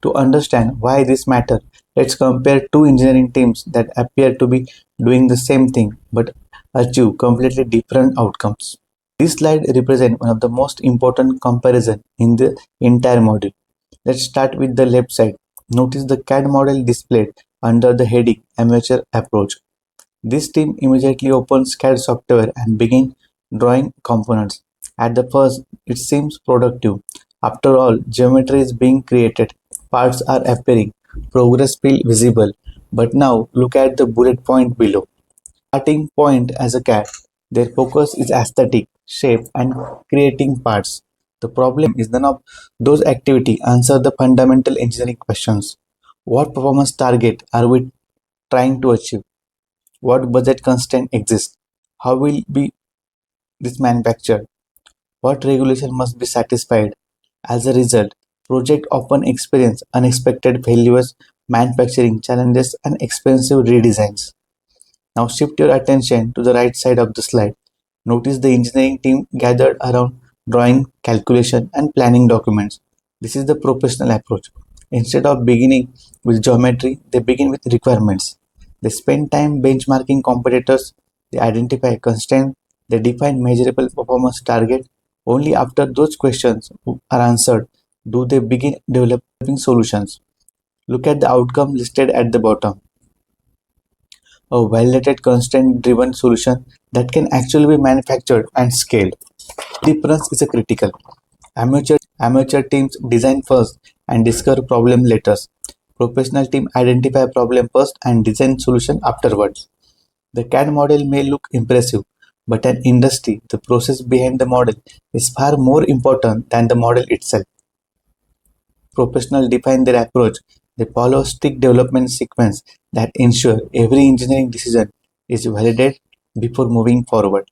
To understand why this matters, let's compare two engineering teams that appear to be doing the same thing but achieve completely different outcomes. This slide represents one of the most important comparisons in the entire module. Let's start with the left side. Notice the CAD model displayed under the heading Amateur Approach. This team immediately opens CAD software and begins drawing components. At the first, it seems productive. After all, geometry is being created, parts are appearing, progress feels visible. But now, look at the bullet point below. Starting point as a CAD, their focus is aesthetic, shape, and creating parts. The problem is none of those activities answer the fundamental engineering questions. What performance target are we trying to achieve? What budget constraint exists? How will be this manufactured? What regulation must be satisfied? As a result, projects often experience unexpected failures, manufacturing challenges, and expensive redesigns. Now shift your attention to the right side of the slide. Notice the engineering team gathered around drawing, calculation, and planning documents. This is the professional approach. Instead of beginning with geometry, they begin with requirements. They spend time benchmarking competitors, they identify constraints, they define measurable performance target. Only after those questions are answered do they begin developing solutions. Look at the outcome listed at the bottom. A validated constraint-driven solution that can actually be manufactured and scaled. Difference is a critical. Amateur teams design first and discover problem later. Professional team identify problem first and design solution afterwards. The CAD model may look impressive, but in industry, the process behind the model is far more important than the model itself. Professionals define their approach. They follow a strict development sequence that ensure every engineering decision is validated before moving forward.